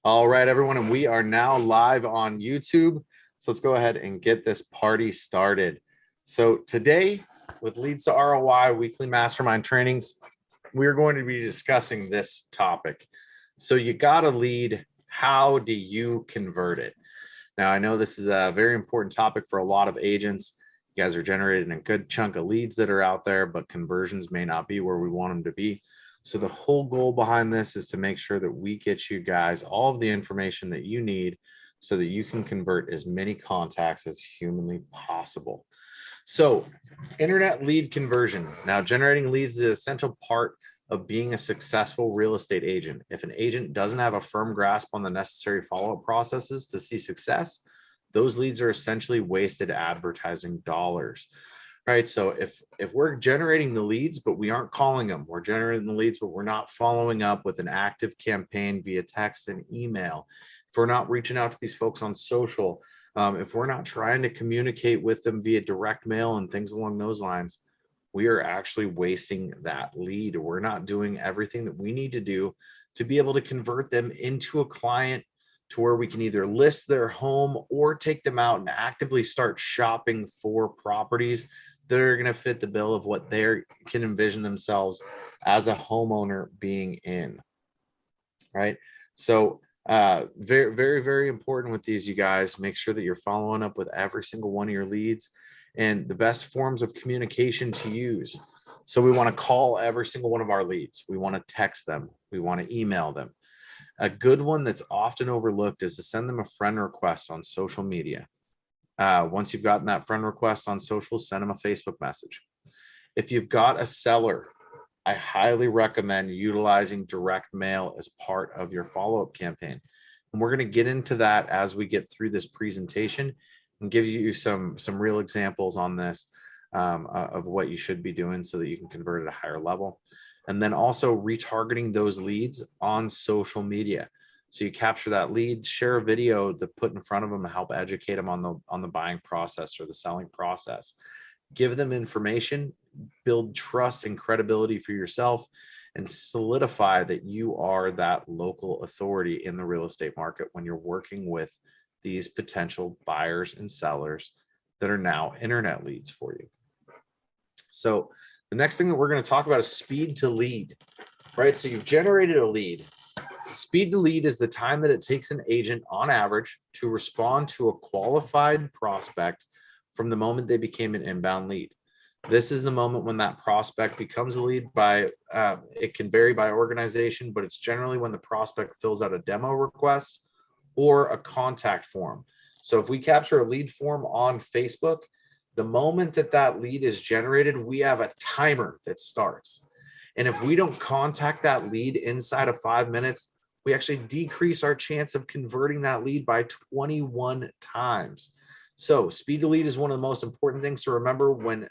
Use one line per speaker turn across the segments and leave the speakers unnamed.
All right, everyone, and we are now live on YouTube. So let's go ahead and get this party started. So today, with Leads to ROI Weekly Mastermind Trainings, we're going to be discussing this topic. So you got a lead. How do you convert it? Now, I know this is a very important topic for a lot of agents. You guys are generating a good chunk of leads that are out there, but conversions may not be where we want them to be. So the whole goal behind this is to make sure that we get you guys all of the information that you need so that you can convert as many contacts as humanly possible. So internet lead conversion. Now, generating leads is an essential part of being a successful real estate agent. If an agent doesn't have a firm grasp on the necessary follow-up processes to see success, those leads are essentially wasted advertising dollars. Right. So if we're generating the leads, but we aren't calling them, we're generating the leads, but we're not following up with an active campaign via text and email, if we're not reaching out to these folks on social, if we're not trying to communicate with them via direct mail and things along those lines, we are actually wasting that lead. We're not doing everything that we need to do to be able to convert them into a client to where we can either list their home or take them out and actively start shopping for properties that are going to fit the bill of what they can envision themselves as a homeowner being in. Right. So very, very, very important with these, you guys. Make sure that you're following up with every single one of your leads and the best forms of communication to use. So we want to call every single one of our leads. We want to text them. We want to email them. A good one that's often overlooked is to send them a friend request on social media. Once you've gotten that friend request on social, send them a Facebook message. If you've got a seller, I highly recommend utilizing direct mail as part of your follow-up campaign. And we're going to get into that as we get through this presentation and give you some real examples on this of what you should be doing so that you can convert at a higher level. And then also retargeting those leads on social media. So you capture that lead, share a video to put in front of them to help educate them on the buying process or the selling process. Give them information, build trust and credibility for yourself, and solidify that you are that local authority in the real estate market when you're working with these potential buyers and sellers that are now internet leads for you. So the next thing that we're going to talk about is speed to lead, right? So you've generated a lead. Speed to lead is the time that it takes an agent on average to respond to a qualified prospect from the moment they became an inbound lead. This is the moment when that prospect becomes a lead by, it can vary by organization, but it's generally when the prospect fills out a demo request or a contact form. So if we capture a lead form on Facebook, the moment that that lead is generated, we have a timer that starts. And if we don't contact that lead inside of 5 minutes, we actually decrease our chance of converting that lead by 21 times. So speed to lead is one of the most important things to remember when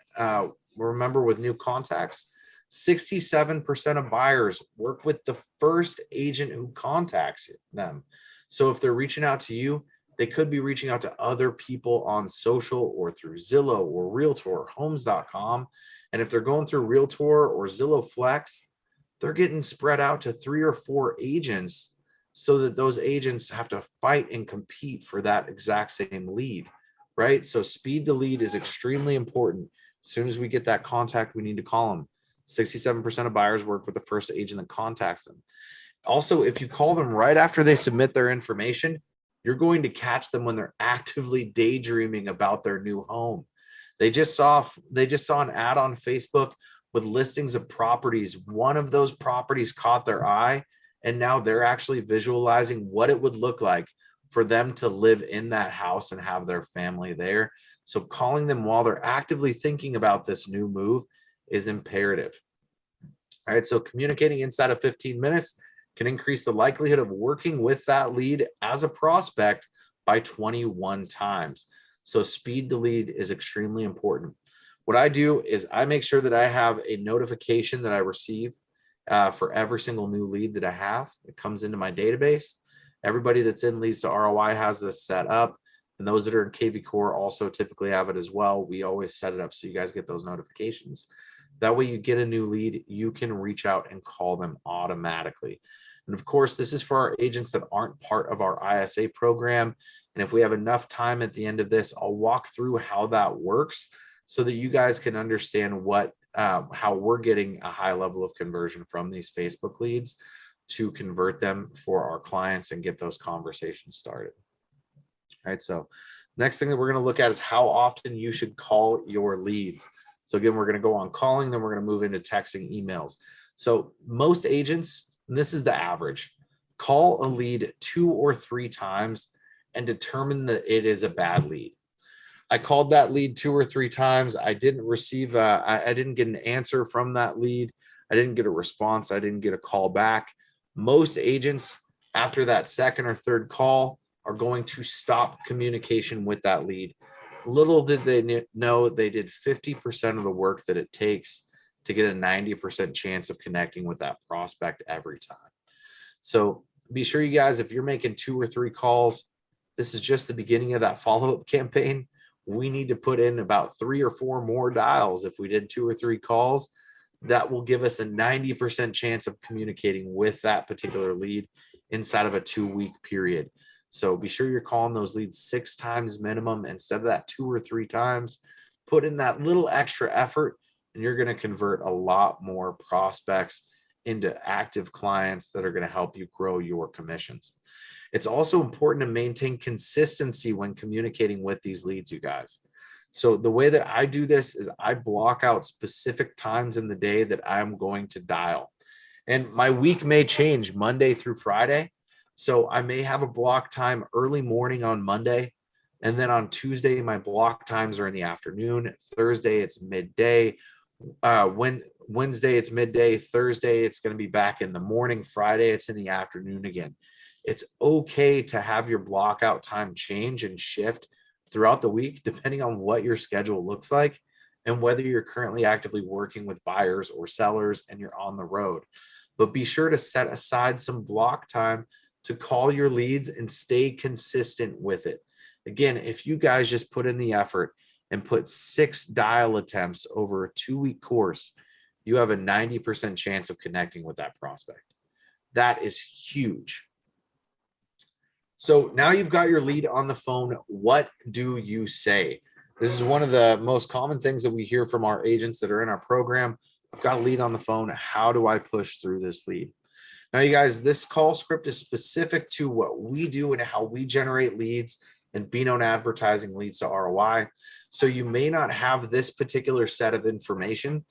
remember with new contacts. 67% of buyers work with the first agent who contacts them. So if they're reaching out to you, they could be reaching out to other people on social or through Zillow or Realtor or Homes.com. And if they're going through Realtor or Zillow Flex, they're getting spread out to 3 or 4 agents so that those agents have to fight and compete for that exact same lead, right? So speed to lead is extremely important. As soon as we get that contact, we need to call them. 67% of buyers work with the first agent that contacts them. Also, if you call them right after they submit their information, you're going to catch them when they're actively daydreaming about their new home. They just saw an ad on Facebook with listings of properties. One of those properties caught their eye, and now they're actually visualizing what it would look like for them to live in that house and have their family there. So calling them while they're actively thinking about this new move is imperative. All right, so communicating inside of 15 minutes can increase the likelihood of working with that lead as a prospect by 21 times. So speed to lead is extremely important. What I do is I make sure that I have a notification that I receive for every single new lead that I have. It comes into my database. Everybody that's in Leads to ROI has this set up. And those that are in KV Core also typically have it as well. We always set it up so you guys get those notifications. That way you get a new lead, you can reach out and call them automatically. And of course, this is for our agents that aren't part of our ISA program. And if we have enough time at the end of this, I'll walk through how that works so that you guys can understand how we're getting a high level of conversion from these Facebook leads to convert them for our clients and get those conversations started. All right, so next thing that we're going to look at is how often you should call your leads. So again, we're going to go on calling, then we're going to move into texting, emails. So most agents, and this is the average, call a lead 2 or 3 times and determine that it is a bad lead. I called that lead 2 or 3 times. I didn't receive, I didn't get an answer from that lead. I didn't get a response. I didn't get a call back. Most agents, after that second or third call, are going to stop communication with that lead. Little did they know they did 50% of the work that it takes to get a 90% chance of connecting with that prospect every time. So be sure, you guys, if you're making 2 or 3 calls, this is just the beginning of that follow-up campaign. We need to put in about 3 or 4 more dials. If we did 2 or 3 calls, that will give us a 90% chance of communicating with that particular lead inside of a 2-week period. So be sure you're calling those leads 6 times minimum instead of that 2 or 3 times. Put in that little extra effort, and you're going to convert a lot more prospects into active clients that are going to help you grow your commissions. It's also important to maintain consistency when communicating with these leads, you guys. So the way that I do this is I block out specific times in the day that I'm going to dial. And my week may change Monday through Friday. So I may have a block time early morning on Monday. And then on Tuesday, my block times are in the afternoon. Thursday, it's midday. Wednesday, it's midday. Thursday, it's going to be back in the morning. Friday, it's in the afternoon again. It's okay to have your block out time change and shift throughout the week, depending on what your schedule looks like and whether you're currently actively working with buyers or sellers and you're on the road. But be sure to set aside some block time to call your leads and stay consistent with it. Again, if you guys just put in the effort and put 6 dial attempts over a 2-week course, you have a 90% chance of connecting with that prospect. That is huge. So now you've got your lead on the phone. What do you say? This is one of the most common things that we hear from our agents that are in our program. I've got a lead on the phone. How do I push through this lead? Now, you guys, this call script is specific to what we do and how we generate leads and Be Known Advertising leads to ROI. So you may not have this particular set of information.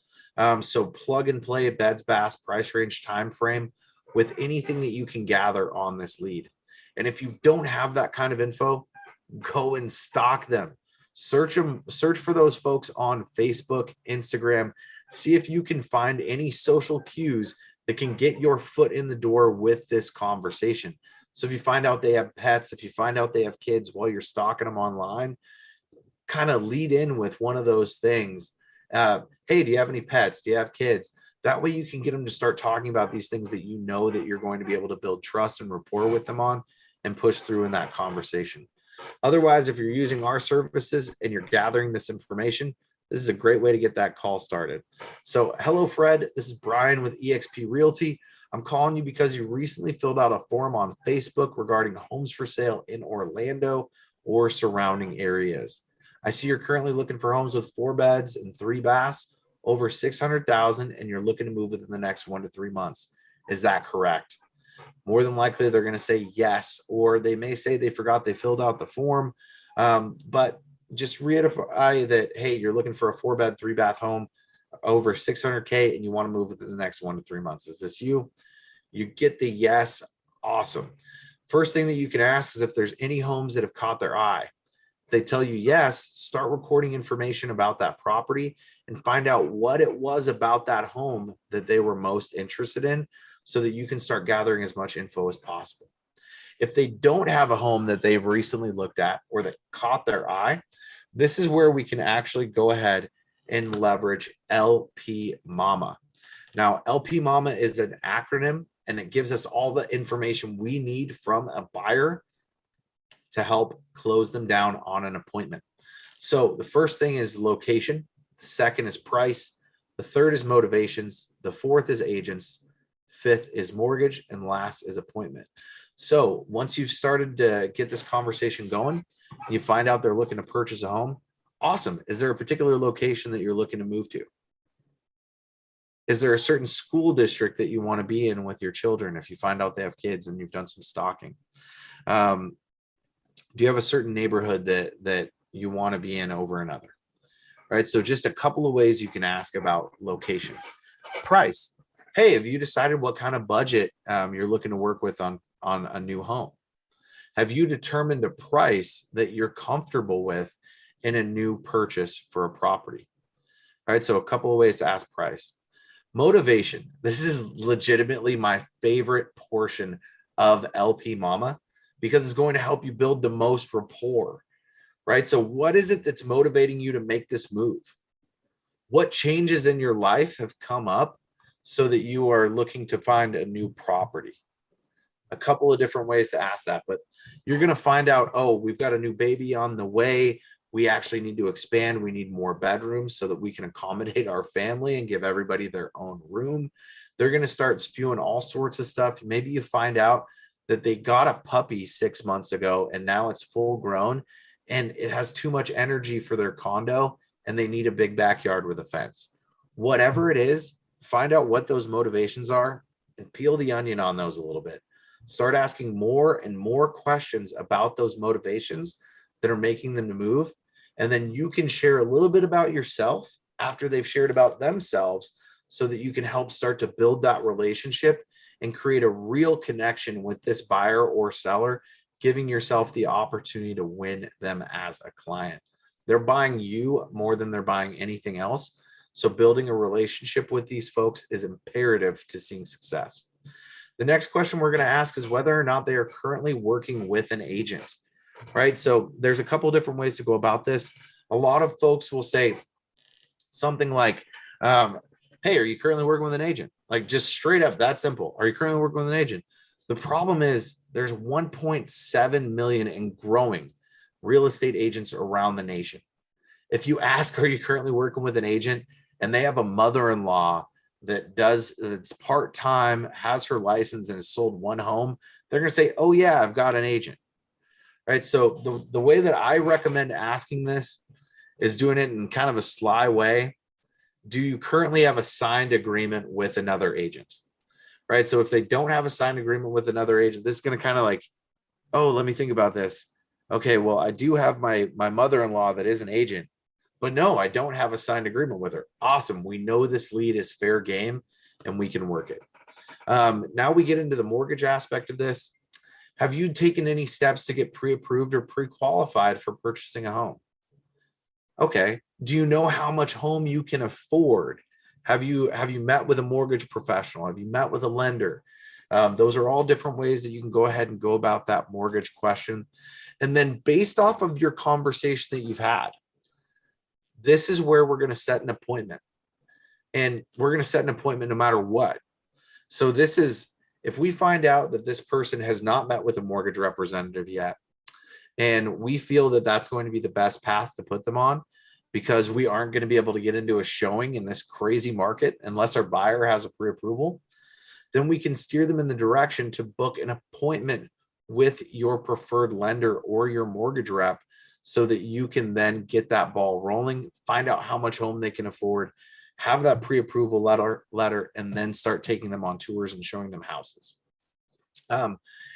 So plug and play beds, baths, price range, time frame with anything that you can gather on this lead. And if you don't have that kind of info, go and stalk them. Search for those folks on Facebook, Instagram. See if you can find any social cues that can get your foot in the door with this conversation. So if you find out they have pets, if you find out they have kids while you're stalking them online, kind of lead in with one of those things. Hey, do you have any pets? Do you have kids? That way you can get them to start talking about these things that you know that you're going to be able to build trust and rapport with them on and push through in that conversation. Otherwise, if you're using our services and you're gathering this information, this is a great way to get that call started. So hello, Fred. This is Brian with eXp Realty. I'm calling you because you recently filled out a form on Facebook regarding homes for sale in Orlando or surrounding areas. I see you're currently looking for homes with 4 beds and 3 baths over 600,000, and you're looking to move within the next 1 to 3 months. Is that correct? More than likely, they're going to say yes, or they may say they forgot they filled out the form. But just reiterate that, hey, you're looking for a 4-bed, 3-bath home over 600K and you want to move within the next 1 to 3 months. Is this you? You get the yes. Awesome. First thing that you can ask is if there's any homes that have caught their eye. If they tell you yes, start recording information about that property and find out what it was about that home that they were most interested in so that you can start gathering as much info as possible. If they don't have a home that they've recently looked at or that caught their eye, this is where we can actually go ahead and leverage LP Mama. Now, LP Mama is an acronym, and it gives us all the information we need from a buyer to help close them down on an appointment. So the first thing is location. The second is price. The third is motivations. The fourth is agents. Fifth is mortgage, and last is appointment. So once you've started to get this conversation going, you find out they're looking to purchase a home. Awesome. Is there a particular location that you're looking to move to? Is there a certain school district that you want to be in with your children if you find out they have kids and you've done some stalking? Do you have a certain neighborhood that you want to be in over another? Right. So just a couple of ways you can ask about location. Price. Hey, have you decided what kind of budget you're looking to work with on a new home? Have you determined a price that you're comfortable with in a new purchase for a property? All right. So a couple of ways to ask price. Motivation. This is legitimately my favorite portion of LP Mama because it's going to help you build the most rapport, right? So what is it that's motivating you to make this move? What changes in your life have come up so that you are looking to find a new property? A couple of different ways to ask that, but you're going to find out, oh, we've got a new baby on the way. We actually need to expand. We need more bedrooms so that we can accommodate our family and give everybody their own room. They're going to start spewing all sorts of stuff. Maybe you find out that they got a puppy 6 months ago and now it's full grown and it has too much energy for their condo and they need a big backyard with a fence. Whatever it is, find out what those motivations are and peel the onion on those a little bit. Start asking more and more questions about those motivations that are making them to move. And then you can share a little bit about yourself after they've shared about themselves so that you can help start to build that relationship and create a real connection with this buyer or seller, giving yourself the opportunity to win them as a client. They're buying you more than they're buying anything else. So building a relationship with these folks is imperative to seeing success. The next question we're going to ask is whether or not they are currently working with an agent. Right. So there's a couple of different ways to go about this. A lot of folks will say something like, hey, are you currently working with an agent? Like just straight up, that simple. Are you currently working with an agent? The problem is there's 1.7 million and growing real estate agents around the nation. If you ask, are you currently working with an agent? And they have a mother-in-law that's part-time, has her license and has sold one home, they're going to say, oh yeah, I've got an agent. Right. So the way that I recommend asking this is doing it in kind of a sly way. Do you currently have a signed agreement with another agent? Right. So if they don't have a signed agreement with another agent, this is going to kind of like, oh, let me think about this. Okay, well, I do have my mother-in-law that is an agent, but no, I don't have a signed agreement with her. Awesome. We know this lead is fair game and we can work it. Now we get into the mortgage aspect of this. Have you taken any steps to get pre-approved or pre-qualified for purchasing a home? Okay. Do you know how much home you can afford? Have you met with a mortgage professional? Have you met with a lender? Those are all different ways that you can go ahead and go about that mortgage question. And then based off of your conversation that you've had, this is where we're going to set an appointment. And we're going to set an appointment no matter what. So this is, if we find out that this person has not met with a mortgage representative yet, and we feel that that's going to be the best path to put them on, because we aren't going to be able to get into a showing in this crazy market unless our buyer has a pre-approval, then we can steer them in the direction to book an appointment with your preferred lender or your mortgage rep so that you can then get that ball rolling, find out how much home they can afford, have that pre-approval letter, and then start taking them on tours and showing them houses.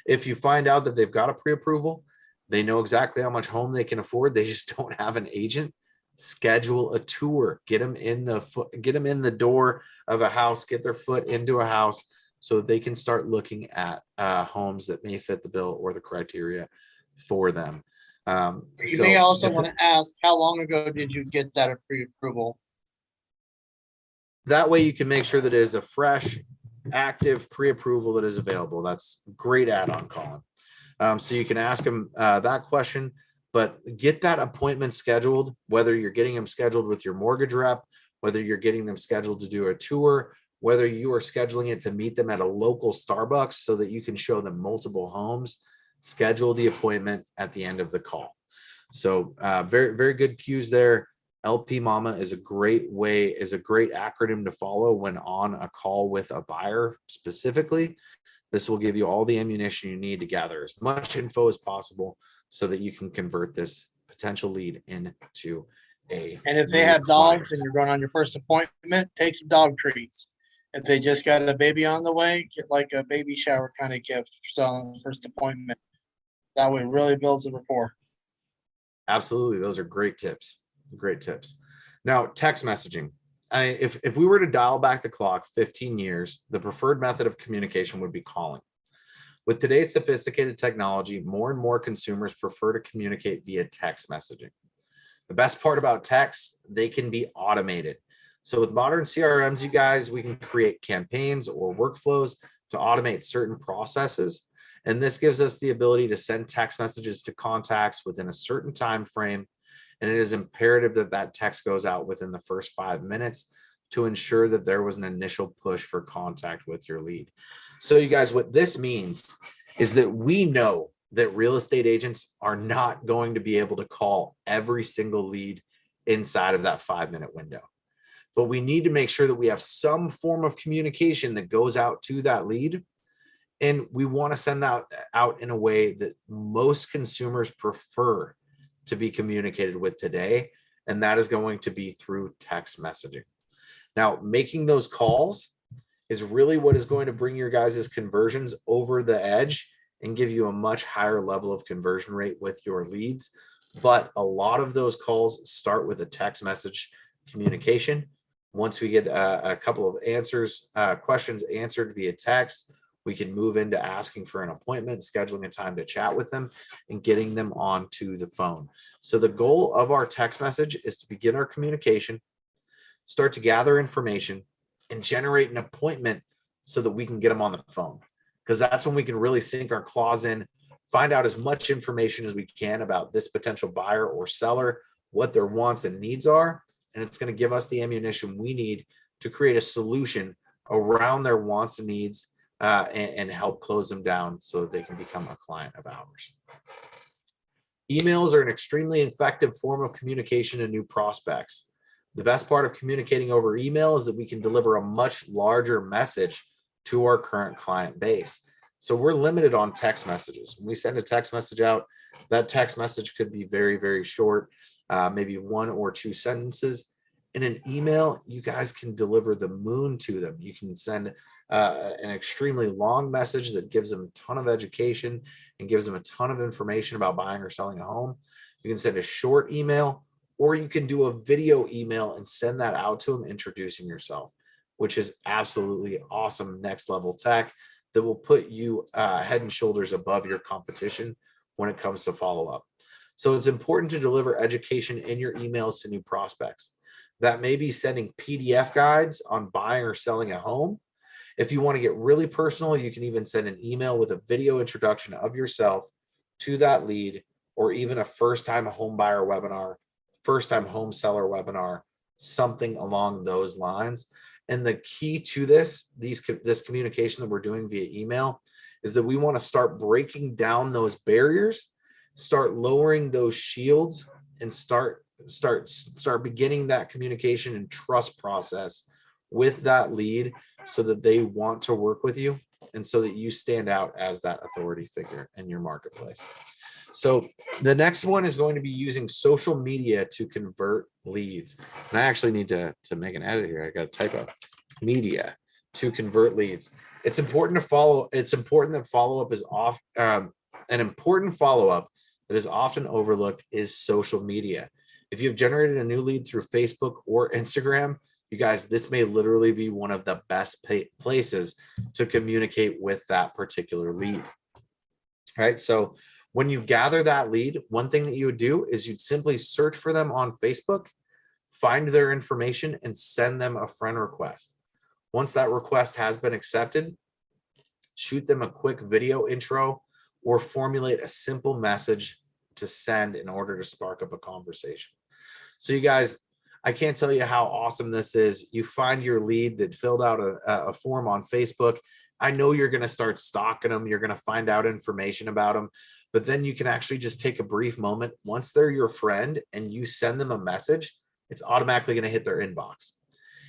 If you find out that they've got a pre-approval, they know exactly how much home they can afford, they just don't have an agent, schedule a tour, get them in the door of a house, get their foot into a house so they can start looking at homes that may fit the bill or the criteria for them.
You may also want to ask, how long ago did you get that pre-approval?
That way you can make sure that it is a fresh, active pre-approval that is available. That's great add-on, Colin. So you can ask them that question, but get that appointment scheduled, whether you're getting them scheduled with your mortgage rep, whether you're getting them scheduled to do a tour, whether you are scheduling it to meet them at a local Starbucks so that you can show them multiple homes. Schedule the appointment at the end of the call. So very, very good cues there. LP Mama is a great acronym to follow when on a call with a buyer specifically. This will give you all the ammunition you need to gather as much info as possible so that you can convert this potential lead into a.
And if they have dogs and you're going on your first appointment, take some dog treats. If they just got a baby on the way, get like a baby shower kind of gift for on the first appointment. That way really builds the rapport.
Absolutely. Those are great tips. Great tips. Now, text messaging. If we were to dial back the clock 15 years, the preferred method of communication would be calling. With today's sophisticated technology, more and more consumers prefer to communicate via text messaging. The best part about text, they can be automated. So with modern CRMs, you guys, we can create campaigns or workflows to automate certain processes. And this gives us the ability to send text messages to contacts within a certain time frame. And it is imperative that that text goes out within the first 5 minutes to ensure that there was an initial push for contact with your lead. So you guys, what this means is that we know that real estate agents are not going to be able to call every single lead inside of that 5-minute window. But we need to make sure that we have some form of communication that goes out to that lead. And we want to send that out in a way that most consumers prefer to be communicated with today. And that is going to be through text messaging. Now, making those calls is really what is going to bring your guys' conversions over the edge and give you a much higher level of conversion rate with your leads. But a lot of those calls start with a text message communication. Once we get a couple of questions answered via text, we can move into asking for an appointment, scheduling a time to chat with them, and getting them onto the phone. So the goal of our text message is to begin our communication, start to gather information, and generate an appointment so that we can get them on the phone. Because that's when we can really sink our claws in, find out as much information as we can about this potential buyer or seller, what their wants and needs are, and it's going to give us the ammunition we need to create a solution around their wants and needs and help close them down so that they can become a client of ours. Emails are an extremely effective form of communication to new prospects. The best part of communicating over email is that we can deliver a much larger message to our current client base. So we're limited on text messages. When we send a text message out, that text message could be very, very short, maybe 1 or 2 sentences. In an email, you guys can deliver the moon to them. You can send an extremely long message that gives them a ton of education and gives them a ton of information about buying or selling a home. You can send a short email, or you can do a video email and send that out to them introducing yourself, which is absolutely awesome next level tech that will put you head and shoulders above your competition when it comes to follow up. So it's important to deliver education in your emails to new prospects. That may be sending PDF guides on buying or selling a home. If you want to get really personal, you can even send an email with a video introduction of yourself to that lead, or even a first-time home buyer webinar, first-time home seller webinar, something along those lines. And the key to this communication that we're doing via email is that we want to start breaking down those barriers, start lowering those shields, and start beginning that communication and trust process with that lead so that they want to work with you and so that you stand out as that authority figure in your marketplace. So the next one is going to be using social media to convert leads. And I actually need to make an edit here. I got to type up media to convert leads. It's important to follow. It's important that follow-up is off. An important follow-up that is often overlooked is social media. If you've generated a new lead through Facebook or Instagram, you guys, this may literally be one of the best places to communicate with that particular lead. All right. So when you gather that lead, one thing that you would do is you'd simply search for them on Facebook, find their information, and send them a friend request. Once that request has been accepted, shoot them a quick video intro or formulate a simple message to send in order to spark up a conversation. So you guys, I can't tell you how awesome this is. You find your lead that filled out a form on Facebook. I know you're going to start stalking them. You're going to find out information about them, but then you can actually just take a brief moment once they're your friend and you send them a message it's automatically going to hit their inbox.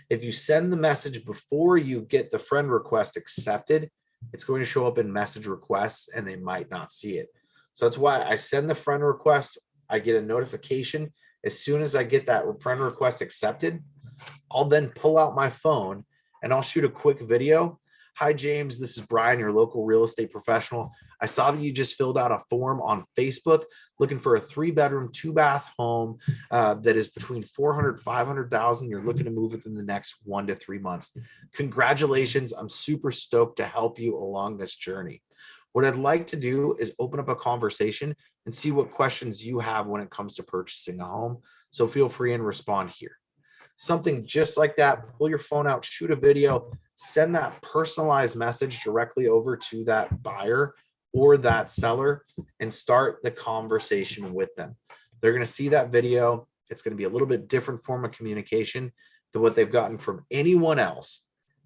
If you send the message before you get the friend request accepted, it's going to show up in message requests and they might not see it. So that's why I send the friend request. I get a notification. As soon as I get that friend request accepted, I'll then pull out my phone and I'll shoot a quick video. Hi, James. This is Brian, your local real estate professional. I saw that you just filled out a form on Facebook looking for a 3-bedroom, 2-bath home that is between 400, 500,000. You're looking to move within the next 1 to 3 months. Congratulations. I'm super stoked to help you along this journey. What I'd like to do is open up a conversation and see what questions you have when it comes to purchasing a home. So feel free and respond here. Something just like that, pull your phone out, shoot a video, send that personalized message directly over to that buyer or that seller and start the conversation with them. They're going to see that video. It's going to be a little bit different form of communication than what they've gotten from anyone else.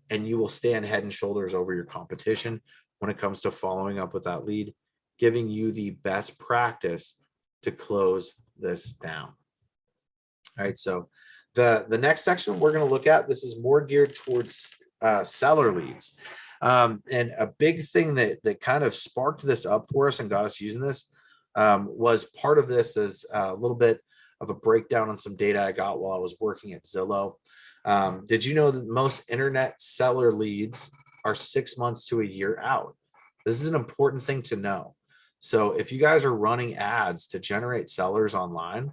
And you will stand head and shoulders over your competition when it comes to following up with that lead, giving you the best practice to close this down. All right, so the next section we're going to look at, this is more geared towards seller leads. And a big thing that kind of sparked this up for us and got us using this was part of this is a little bit of a breakdown on some data I got while I was working at Zillow. Did you know that most internet seller leads are 6 months to a year out? This is an important thing to know. So if you guys are running ads to generate sellers online,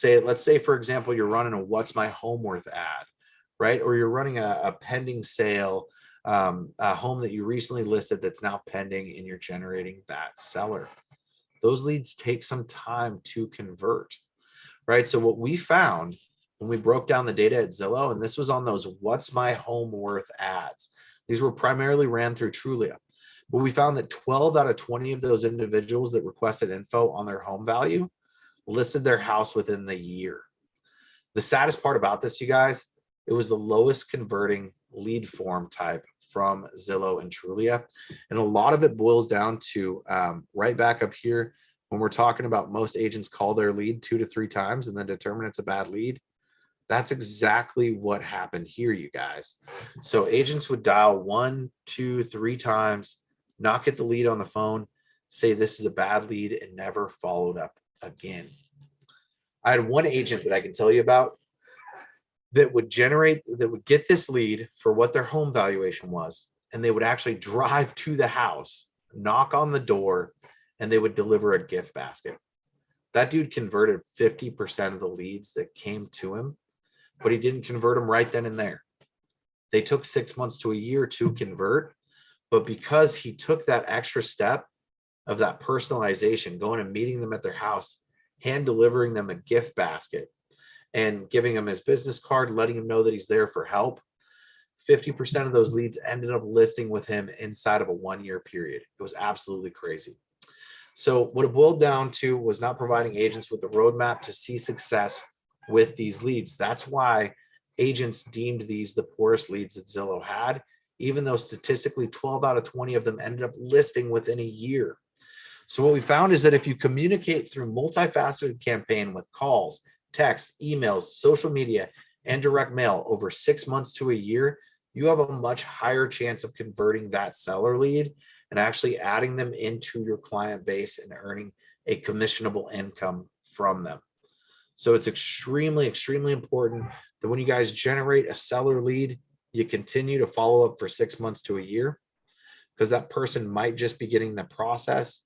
let's say, for example, you're running a What's My Home Worth ad, right? Or you're running a pending sale, a home that you recently listed that's now pending and you're generating that seller. Those leads take some time to convert, right? So what we found when we broke down the data at Zillow, and this was on those What's My Home Worth ads. These were primarily ran through Trulia. But we found that 12 out of 20 of those individuals that requested info on their home value listed their house within the year. The saddest part about this, you guys, it was the lowest converting lead form type from Zillow and Trulia. And a lot of it boils down to right back up here when we're talking about most agents call their lead 2 to 3 times and then determine it's a bad lead. That's exactly what happened here, you guys. So agents would dial 1, 2, 3 times, not get the lead on the phone, say this is a bad lead, and never followed up again. I had one agent that I can tell you about that would get this lead for what their home valuation was, and they would actually drive to the house, knock on the door, and they would deliver a gift basket. That dude converted 50% of the leads that came to him, but he didn't convert them right then and there. They took 6 months to a year to convert, but because he took that extra step of that personalization, going and meeting them at their house, hand delivering them a gift basket and giving him his business card, letting him know that he's there for help, 50% of those leads ended up listing with him inside of a 1-year period. It was absolutely crazy. So what it boiled down to was not providing agents with the roadmap to see success with these leads. That's why agents deemed these the poorest leads that Zillow had, even though statistically 12 out of 20 of them ended up listing within a year. So what we found is that if you communicate through multifaceted campaign with calls, texts, emails, social media, and direct mail over 6 months to a year, you have a much higher chance of converting that seller lead and actually adding them into your client base and earning a commissionable income from them. So it's extremely, extremely important that when you guys generate a seller lead, you continue to follow up for 6 months to a year, because that person might just be getting the process,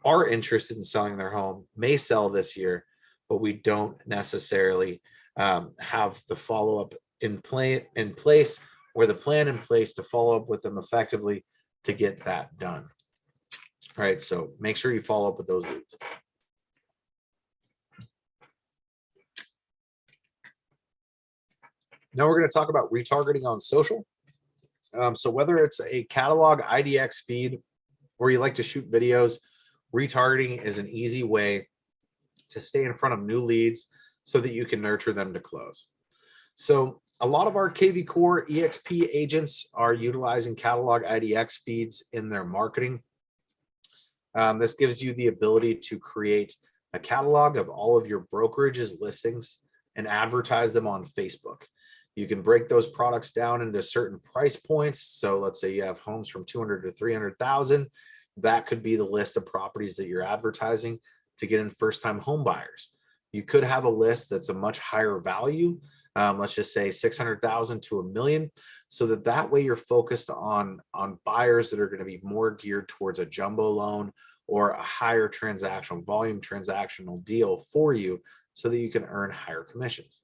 are interested in selling their home, may sell this year, but we don't necessarily have the follow-up in place or the plan in place to follow up with them effectively to get that done. All right, so make sure you follow up with those leads. Now we're going to talk about retargeting on social. So whether it's a catalog IDX feed or you like to shoot videos, retargeting is an easy way to stay in front of new leads so that you can nurture them to close. So a lot of our KV Core EXP agents are utilizing catalog IDX feeds in their marketing. This gives you the ability to create a catalog of all of your brokerage's listings and advertise them on Facebook. You can break those products down into certain price points. So let's say you have homes from 200 to 300,000. That could be the list of properties that you're advertising to get in first-time home buyers. You could have a list that's a much higher value. Let's just say 600,000 to $1 million, so that way you're focused on buyers that are going to be more geared towards a jumbo loan or a higher transactional volume transactional deal for you, so that you can earn higher commissions.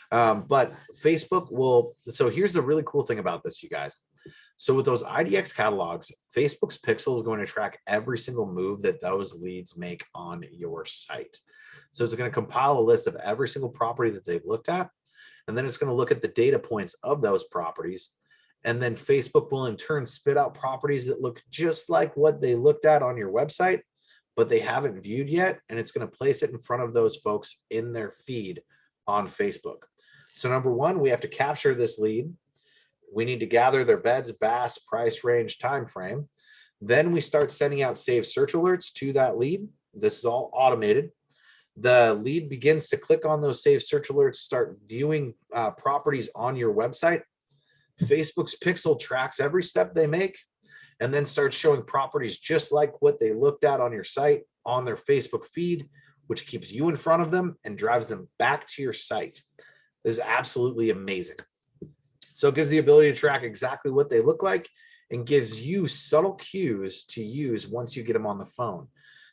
But Facebook will, so here's the really cool thing about this, you guys. So with those IDX catalogs, Facebook's pixel is going to track every single move that those leads make on your site. So it's going to compile a list of every single property that they've looked at, and then it's going to look at the data points of those properties. And then Facebook will in turn spit out properties that look just like what they looked at on your website, but they haven't viewed yet. And it's going to place it in front of those folks in their feed on Facebook. So number one, we have to capture this lead. We need to gather their beds, baths, price range, time frame. Then we start sending out saved search alerts to that lead. This is all automated. The lead begins to click on those saved search alerts, start viewing properties on your website. Facebook's pixel tracks every step they make and then starts showing properties just like what they looked at on your site on their Facebook feed, which keeps you in front of them and drives them back to your site. This is absolutely amazing. So it gives the ability to track exactly what they look like and gives you subtle cues to use once you get them on the phone.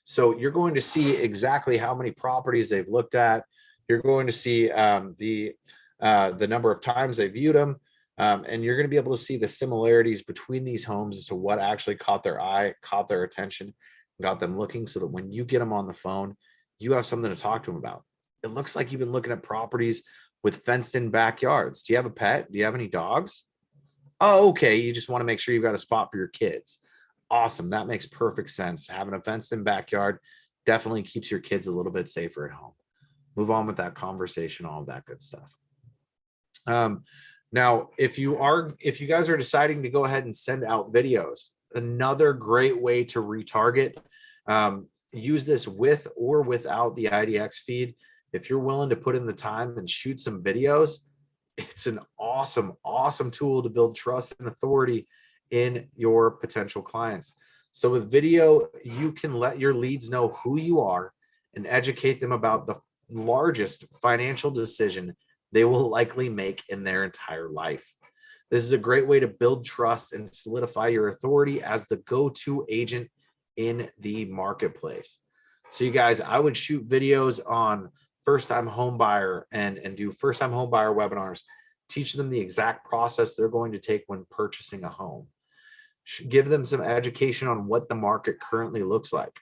So you're going to see exactly how many properties they've looked at. You're going to see the number of times they viewed them. And you're going to be able to see the similarities between these homes as to what actually caught their eye, caught their attention, got them looking, so that when you get them on the phone, you have something to talk to them about. It looks like you've been looking at properties with fenced in backyards. Do you have a pet? Do you have any dogs? Oh, okay. You just want to make sure you've got a spot for your kids. Awesome. That makes perfect sense. Having a fenced in backyard definitely keeps your kids a little bit safer at home. Move on with that conversation, all of that good stuff. Now, if you guys are deciding to go ahead and send out videos, another great way to retarget, use this with or without the IDX feed. If you're willing to put in the time and shoot some videos, it's an awesome, awesome tool to build trust and authority in your potential clients. So with video, you can let your leads know who you are and educate them about the largest financial decision they will likely make in their entire life. This is a great way to build trust and solidify your authority as the go-to agent in the marketplace. So you guys, I would shoot videos on first-time home buyer and do first-time home buyer webinars, teach them the exact process they're going to take when purchasing a home. Give them some education on what the market currently looks like.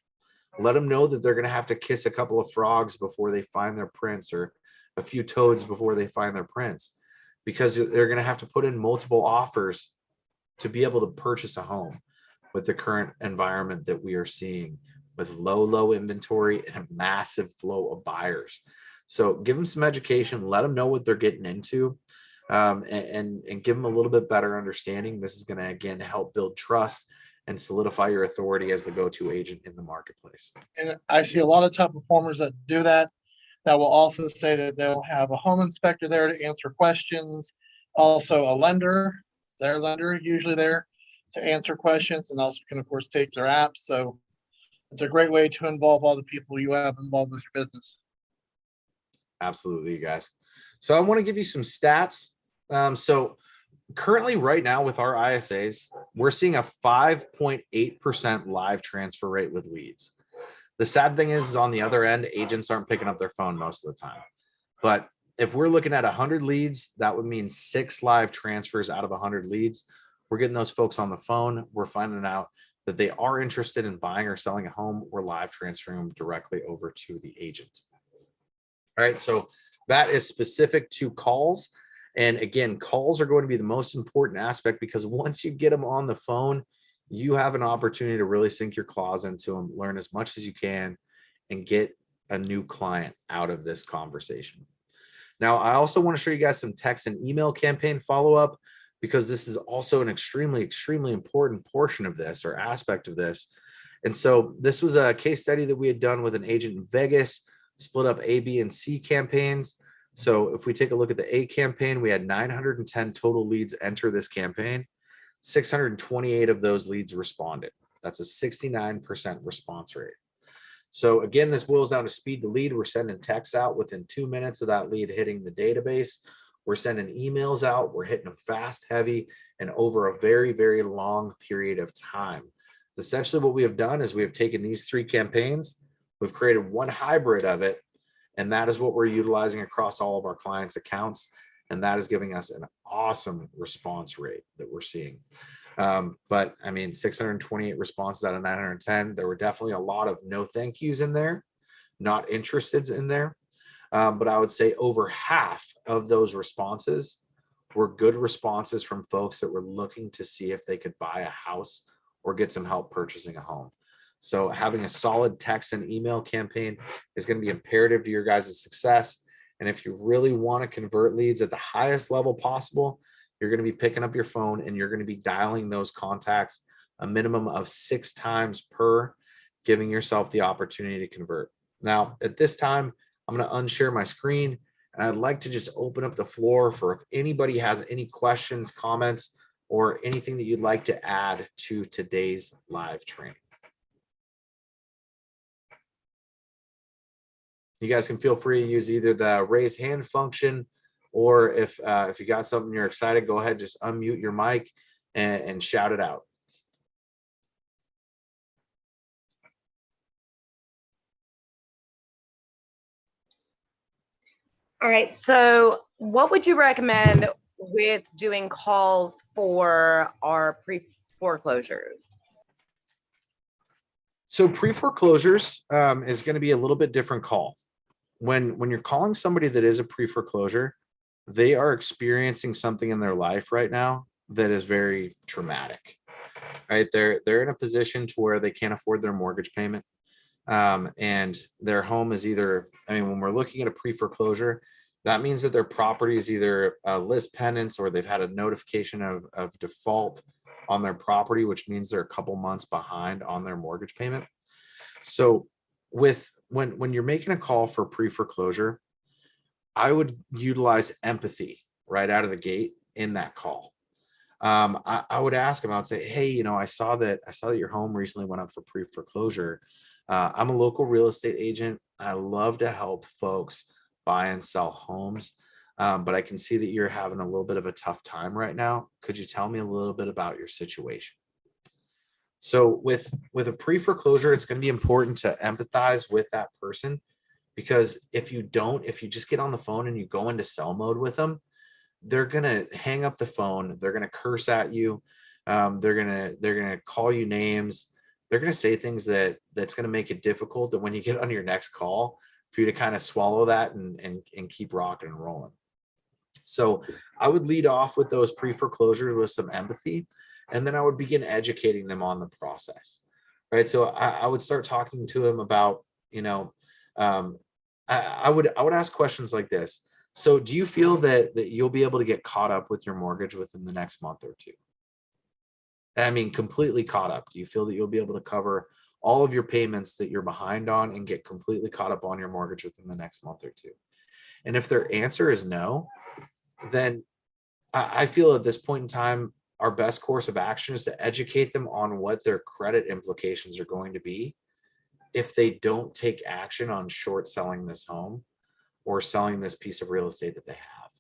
Let them know that they're going to have to kiss a couple of frogs before they find their prince, or a few toads before they find their prince, because they're going to have to put in multiple offers to be able to purchase a home with the current environment that we are seeing, with low inventory and a massive flow of buyers. So give them some education, let them know what they're getting into, and give them a little bit better understanding. This is going to, again, help build trust and solidify your authority as the go-to agent in the marketplace.
And I see a lot of top performers that do that. That will also say that they'll have a home inspector there to answer questions. Also a lender, their lender usually there to answer questions, and also can of course take their apps. So it's a great way to involve all the people you have involved with your business.
Absolutely, you guys. So I want to give you some stats. So currently right now with our ISAs, we're seeing a 5.8% live transfer rate with leads. The sad thing is on the other end, agents aren't picking up their phone most of the time. But if we're looking at 100 leads, that would mean 6 live transfers out of 100 leads. We're getting those folks on the phone. We're finding out that they are interested in buying or selling a home. We're live transferring them directly over to the agent. All right, so that is specific to calls. And again, calls are going to be the most important aspect, because once you get them on the phone, you have an opportunity to really sink your claws into them, learn as much as you can, and get a new client out of this conversation. Now, I also want to show you guys some text and email campaign follow-up, because this is also an extremely, extremely important portion of this, or aspect of this. And so this was a case study that we had done with an agent in Vegas, split up A, B, and C campaigns. So if we take a look at the A campaign, we had 910 total leads enter this campaign. 628 of those leads responded. That's a 69% response rate. So again, this boils down to speed to lead. We're sending texts out within 2 minutes of that lead hitting the database. We're sending emails out. We're hitting them fast, heavy, and over a very, very long period of time. Essentially what we have done is we have taken these 3 campaigns, we've created one hybrid of it, and that is what we're utilizing across all of our clients' accounts. And that is giving us an awesome response rate that we're seeing. But I mean, 628 responses out of 910. There were definitely a lot of no thank yous in there, not interested in there. But I would say over half of those responses were good responses from folks that were looking to see if they could buy a house or get some help purchasing a home. So having a solid text and email campaign is going to be imperative to your guys' success. And if you really want to convert leads at the highest level possible, you're going to be picking up your phone and you're going to be dialing those contacts a minimum of 6 times per, giving yourself the opportunity to convert. Now, at this time, I'm going to unshare my screen and I'd like to just open up the floor for if anybody has any questions, comments, or anything that you'd like to add to today's live training. You guys can feel free to use either the raise hand function, or if you got something you're excited, go ahead, just unmute your mic and shout it out.
All right, so what would you recommend with doing calls for our pre-foreclosures?
So pre-foreclosures is going to be a little bit different call. When you're calling somebody that is a pre-foreclosure, they are experiencing something in their life right now that is very traumatic, right? They're in a position to where they can't afford their mortgage payment. And their home is either, I mean, when we're looking at a pre-foreclosure, that means that their property is either a list pendants or they've had a notification of default on their property, which means they're a couple months behind on their mortgage payment. So when you're making a call for pre-foreclosure, I would utilize empathy right out of the gate in that call. I would ask them, I would say, hey, you know, I saw that your home recently went up for pre-foreclosure. I'm a local real estate agent. I love to help folks buy and sell homes. But I can see that you're having a little bit of a tough time right now. Could you tell me a little bit about your situation? So with a pre-foreclosure, it's going to be important to empathize with that person, because if you just get on the phone and you go into sell mode with them, they're going to hang up the phone. They're going to curse at you. They're going to call you names. They're going to say things that's going to make it difficult that when you get on your next call for you to kind of swallow that and keep rocking and rolling. So I would lead off with those pre-foreclosures with some empathy, and then I would begin educating them on the process, right? So I would start talking to them about, you know, I would ask questions like this. So do you feel that you'll be able to get caught up with your mortgage within the next month or two? I mean, completely caught up. Do you feel that you'll be able to cover all of your payments that you're behind on and get completely caught up on your mortgage within the next month or two? And if their answer is no, then I feel at this point in time, our best course of action is to educate them on what their credit implications are going to be if they don't take action on short selling this home or selling this piece of real estate that they have.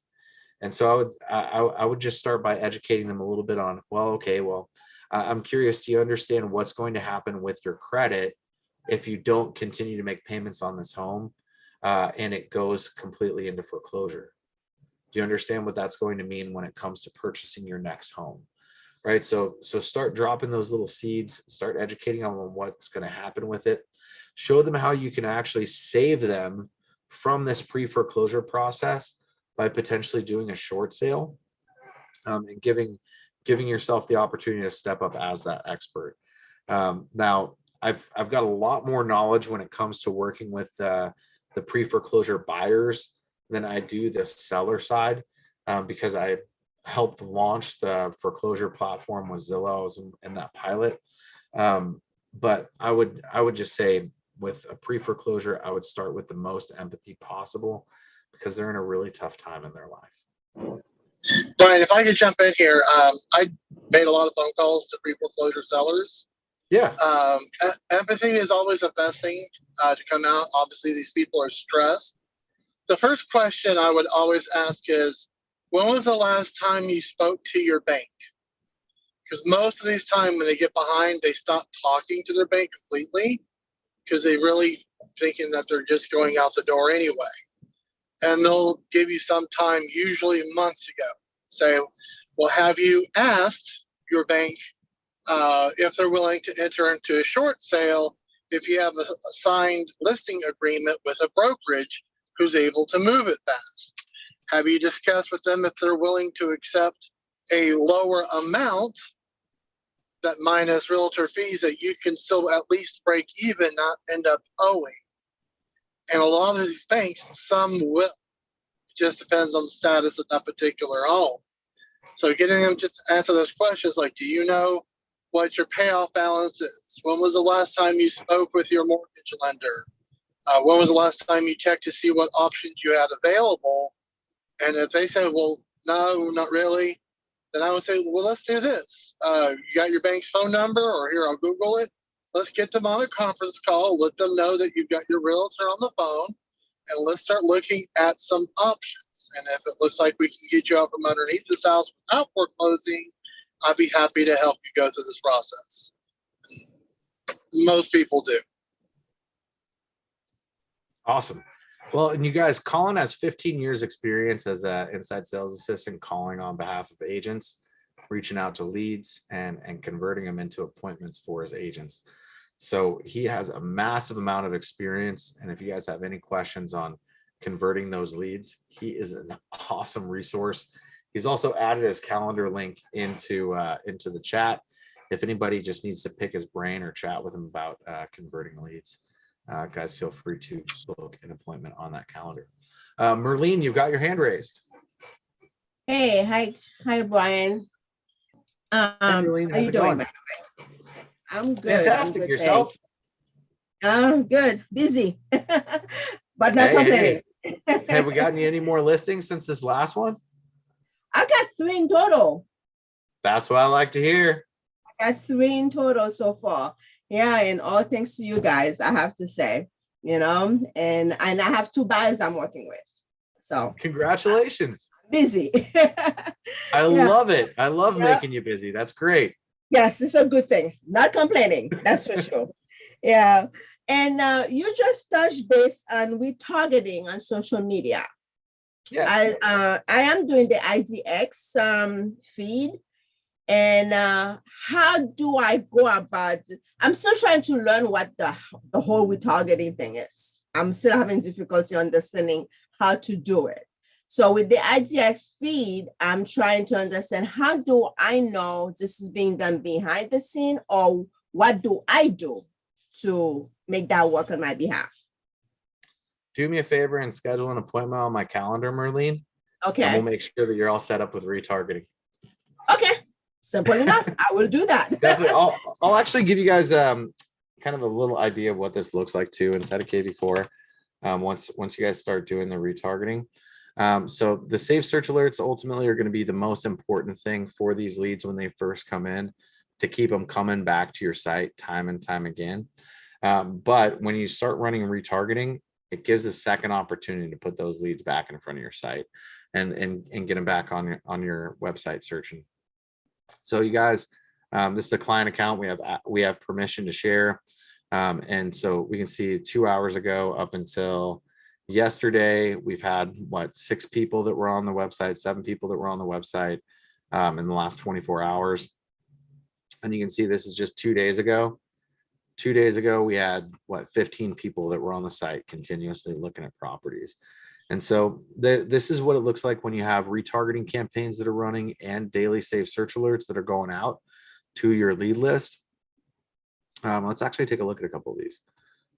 And so I would just start by educating them a little bit on, well, okay, well, I'm curious, do you understand what's going to happen with your credit if you don't continue to make payments on this home and it goes completely into foreclosure? Do you understand what that's going to mean when it comes to purchasing your next home? Right. So start dropping those little seeds, start educating them on what's going to happen with it. Show them how you can actually save them from this pre-foreclosure process by potentially doing a short sale and giving yourself the opportunity to step up as that expert. Now, I've got a lot more knowledge when it comes to working with the pre-foreclosure buyers than I do the seller side, because I helped launch the foreclosure platform with Zillow. I was in that pilot. But I would just say with a pre-foreclosure, I would start with the most empathy possible, because they're in a really tough time in their life.
Brian, if I could jump in here, I made a lot of phone calls to pre-foreclosure sellers.
Yeah.
Empathy is always the best thing to come out. Obviously, these people are stressed. The first question I would always ask is, when was the last time you spoke to your bank? Because most of these times when they get behind, they stop talking to their bank completely because they really thinking that they're just going out the door anyway. And they'll give you some time, usually months ago. Say, well, have you asked your bank if they're willing to enter into a short sale if you have a signed listing agreement with a brokerage who's able to move it fast? Have you discussed with them if they're willing to accept a lower amount that minus realtor fees that you can still at least break even, not end up owing? And a lot of these banks, some will. It just depends on the status of that particular home. So getting them just to answer those questions, like, do you know what your payoff balance is? When was the last time you spoke with your mortgage lender? When was the last time you checked to see what options you had available? And if they say, well, no, not really, then I would say, well, let's do this. You got your bank's phone number, or here, I'll Google it. Let's get them on a conference call. Let them know that you've got your realtor on the phone, and let's start looking at some options. And if it looks like we can get you out from underneath this house without foreclosing, I'd be happy to help you go through this process. Most people do.
Awesome. Well, and you guys, Colin has 15 years experience as an inside sales assistant, calling on behalf of agents, reaching out to leads and converting them into appointments for his agents. So he has a massive amount of experience. And if you guys have any questions on converting those leads, he is an awesome resource. He's also added his calendar link into the chat. If anybody just needs to pick his brain or chat with him about converting leads, guys, feel free to book an appointment on that calendar. Merlene, you've got your hand raised.
Hey, hi, Brian.
Hey, Merlene,
How
how's
you
it
doing,
going?
by the way? I'm good.
Fantastic.
I'm good,
Yourself?
thanks. Good, busy, but not
Hey,
complaining.
Have we gotten you any more listings since this last one?
I got 3 in total.
That's what I like to hear.
I got 3 in total so far. Yeah, and all thanks to you guys, I have to say, and I have 2 buyers I'm working with. So
Congratulations.
busy.
I
Yeah.
love it. I love
Yeah.
making you busy. That's great.
Yes, it's a good thing. Not complaining, that's for sure. Yeah. And you just touched base on retargeting on social media.
Yes.
I am doing the IDX feed. And how do I go about it? I'm still trying to learn what the whole retargeting thing is. I'm still having difficulty understanding how to do it. So with the IDX feed, I'm trying to understand, how do I know this is being done behind the scene, or what do I do to make that work on my behalf?
Do me a favor and schedule an appointment on my calendar, Merlene.
Okay.
And we'll make sure that you're all set up with retargeting.
Okay. Simple enough. I will do that.
Definitely. I'll actually give you guys kind of a little idea of what this looks like too inside of KB Core. Once you guys start doing the retargeting. So the safe search alerts ultimately are going to be the most important thing for these leads when they first come in, to keep them coming back to your site time and time again. But when you start running retargeting, it gives a second opportunity to put those leads back in front of your site and get them back on your website searching. So you guys, this is a client account. We have permission to share. And so we can see 2 hours ago up until yesterday, we've had 6 people that were on the website, 7 people that were on the website in the last 24 hours. And you can see this is just 2 days ago. 2 days ago, we had 15 people that were on the site continuously looking at properties. And so this is what it looks like when you have retargeting campaigns that are running and daily safe search alerts that are going out to your lead list. Let's actually take a look at a couple of these.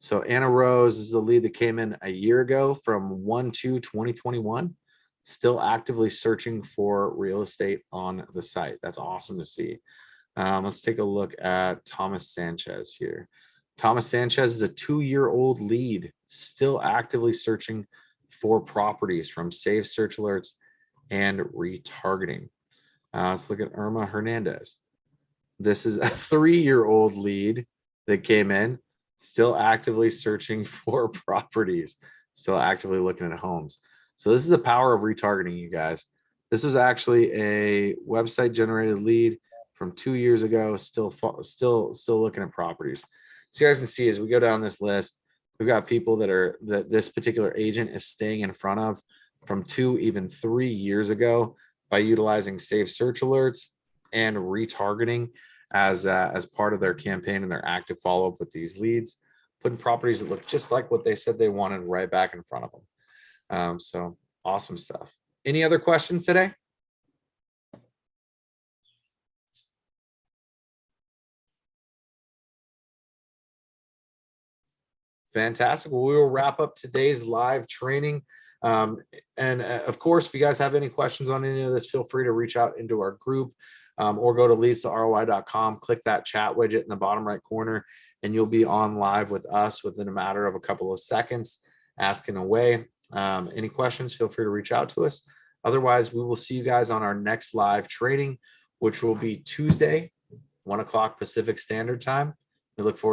So Anna Rose is the lead that came in a year ago from 1/2/2021, still actively searching for real estate on the site. That's awesome to see. Let's take a look at Thomas Sanchez here. Thomas Sanchez is a 2-year-old lead, still actively searching for properties from saved search alerts and retargeting. Let's look at Irma Hernandez. This is a 3-year-old lead that came in, still actively searching for properties, still actively looking at homes. So this is the power of retargeting, you guys. This was actually a website generated lead from 2 years ago, still looking at properties. So you guys can see as we go down this list, we've got people that this particular agent is staying in front of from 2, even 3 years ago by utilizing saved search alerts and retargeting as part of their campaign and their active follow-up with these leads, putting properties that look just like what they said they wanted right back in front of them. So awesome stuff. Any other questions today? Fantastic. Well, we will wrap up today's live training. Of course, if you guys have any questions on any of this, feel free to reach out into our group or go to leads2roi.com, click that chat widget in the bottom right corner, and you'll be on live with us within a matter of a couple of seconds, asking away. Any questions, feel free to reach out to us. Otherwise, we will see you guys on our next live training, which will be Tuesday, 1 o'clock Pacific Standard Time. We look forward